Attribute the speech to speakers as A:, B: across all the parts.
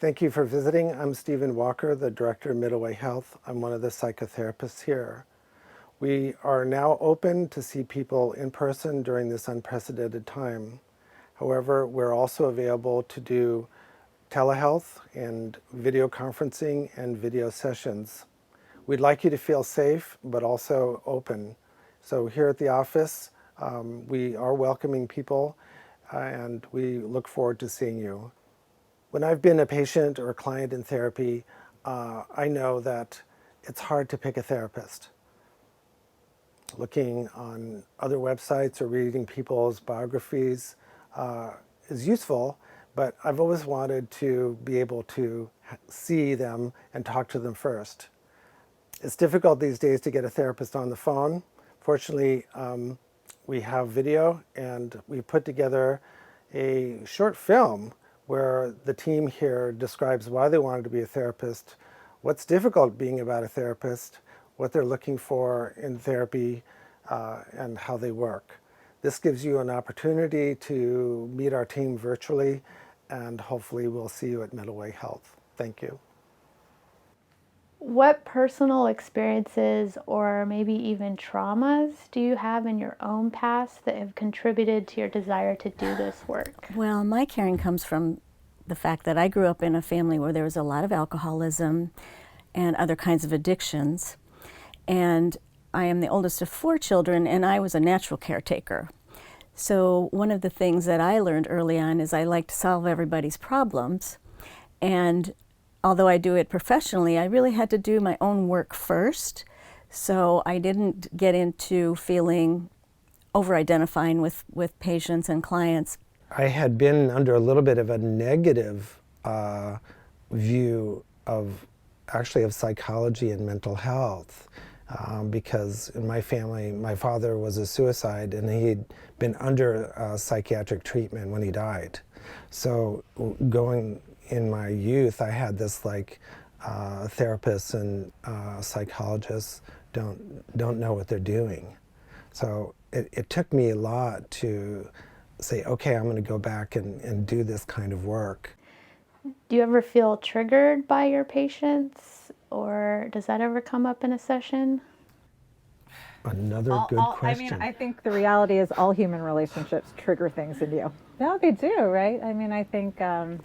A: Thank you for visiting. I'm Stephen Walker, the Director of Middleway Health. I'm one of the psychotherapists here. We are now open to see people in person during this unprecedented time. However, we're also available to do telehealth and video conferencing and video sessions. We'd like you to feel safe, but also open. So here at the office, we are welcoming people, and we look forward to seeing you. When I've been a patient or a client in therapy, I know that it's hard to pick a therapist. Looking on other websites or reading people's biographies is useful, but I've always wanted to be able to see them and talk to them first. It's difficult these days to get a therapist on the phone. Fortunately, we have video, and we put together a short film where the team here describes why they wanted to be a therapist, what's difficult being about a therapist, what they're looking for in therapy, and how they work. This gives you an opportunity to meet our team virtually, and hopefully we'll see you at Middleway Health. Thank you.
B: What personal experiences or maybe even traumas do you have in your own past that have contributed to your desire to do this work?
C: Well, my caring comes from the fact that I grew up in a family where there was a lot of alcoholism and other kinds of addictions. And I am the oldest of 4 children, and I was a natural caretaker. So one of the things that I learned early on is I like to solve everybody's problems. And although I do it professionally, I really had to do my own work first. So I didn't get into feeling over-identifying with patients and clients.
A: I had been under a little bit of a negative view of psychology and mental health because in my family, my father was a suicide and he'd been under psychiatric treatment when he died. So going in my youth, I had this therapists and psychologists don't know what they're doing. So it took me a lot to say, okay, I'm going to go back and do this kind of work.
B: Do you ever feel triggered by your patients, or does that ever come up in a session?
A: Another good question.
D: I mean, I think the reality is all human relationships trigger things in you. No, they do, right? I mean, I think a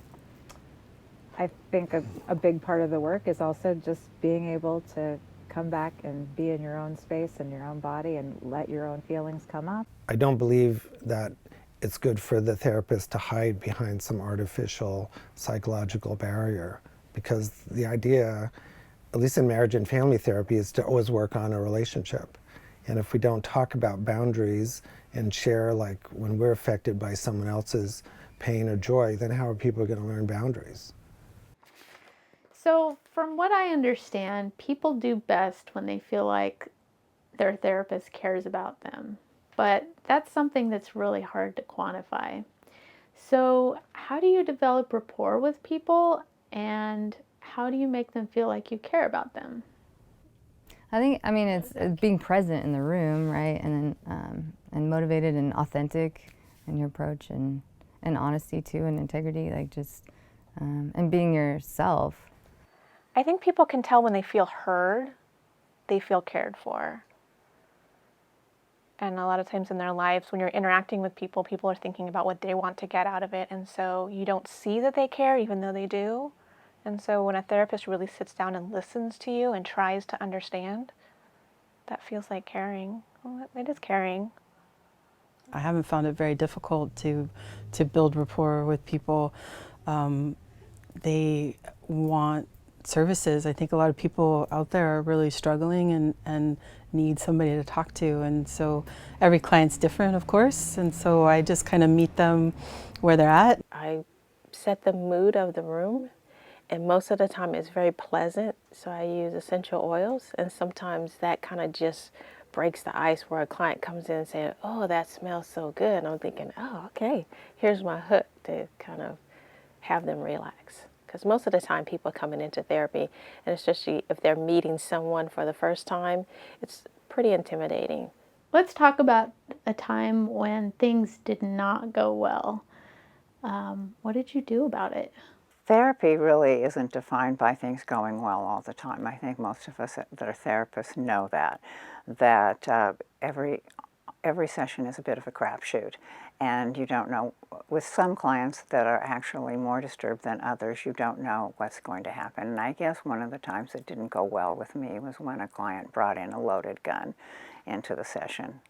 D: big part of the work is also just being able to come back and be in your own space and your own body and let your own feelings come up.
A: I don't believe that it's good for the therapist to hide behind some artificial psychological barrier, because the idea, at least in marriage and family therapy, is to always work on a relationship. And if we don't talk about boundaries and share, like when we're affected by someone else's pain or joy, then how are people going to learn boundaries?
B: So, from what I understand, people do best when they feel like their therapist cares about them. But that's something that's really hard to quantify. So, how do you develop rapport with people, and how do you make them feel like you care about them?
E: I mean, it's being present in the room, right? And then, and motivated and authentic in your approach, and honesty too, and integrity, and being yourself.
F: I think people can tell when they feel heard, they feel cared for. And a lot of times in their lives, when you're interacting with people, people are thinking about what they want to get out of it. And so you don't see that they care, even though they do. And so when a therapist really sits down and listens to you and tries to understand, that feels like caring. Well, it is caring.
G: I haven't found it very difficult to build rapport with people. They want services. I think a lot of people out there are really struggling and need somebody to talk to. And so every client's different, of course. And so I just kind of meet them where they're at.
F: I set the mood of the room, and most of the time it's very pleasant. So I use essential oils, and sometimes that kind of just breaks the ice where a client comes in and says, oh, that smells so good. And I'm thinking, oh, okay, here's my hook to kind of have them relax. Because most of the time people coming into therapy, and especially if they're meeting someone for the first time, it's pretty intimidating.
B: Let's talk about a time when things did not go well. What did you do about it?
H: Therapy really isn't defined by things going well all the time. I think most of us that are therapists know that every session is a bit of a crapshoot, and you don't know. With some clients that are actually more disturbed than others, you don't know what's going to happen. And I guess one of the times it didn't go well with me was when a client brought in a loaded gun into the session.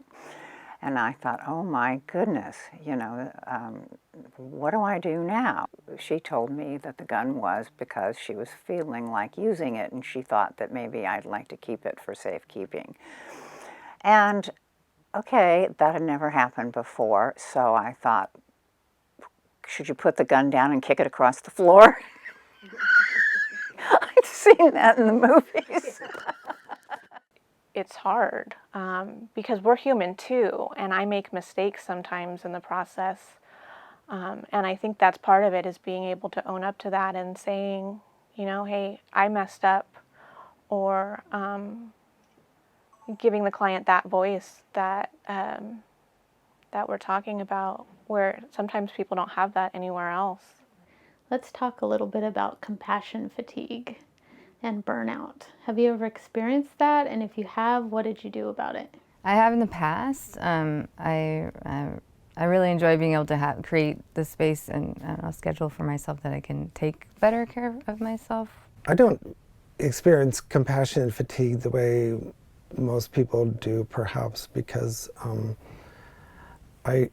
H: And I thought, oh my goodness, what do I do now? She told me that the gun was because she was feeling like using it, and she thought that maybe I'd like to keep it for safekeeping. And okay, that had never happened before, so I thought, should you put the gun down and kick it across the floor? I've seen that in the movies.
F: It's hard because we're human too, and I make mistakes sometimes in the process. And I think that's part of it, is being able to own up to that and saying, hey, I messed up, or giving the client that voice that that we're talking about, where sometimes people don't have that anywhere else.
B: Let's talk a little bit about compassion fatigue and burnout. Have you ever experienced that? And if you have, what did you do about it?
E: I have in the past. I really enjoy being able to create the space and a schedule for myself that I can take better care of myself.
A: I don't experience compassion fatigue the way most people do, perhaps because I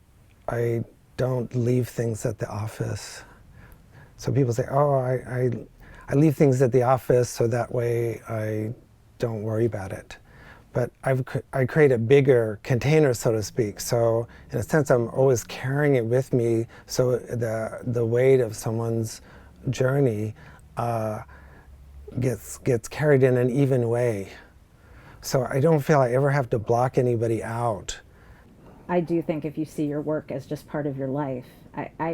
A: don't leave things at the office. So people say, oh, I leave things at the office so that way I don't worry about it. But I create a bigger container, so to speak. So in a sense, I'm always carrying it with me, so the weight of someone's journey gets carried in an even way. So I don't feel I ever have to block anybody out.
D: I do think if you see your work as just part of your life,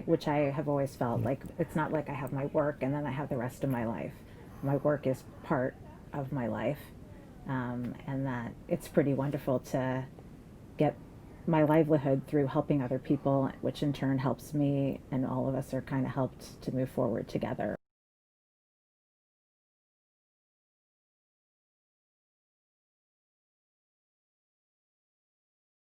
D: which I have always felt like, it's not like I have my work and then I have the rest of my life. My work is part of my life, and that it's pretty wonderful to get my livelihood through helping other people, which in turn helps me, and all of us are kind of helped to move forward together.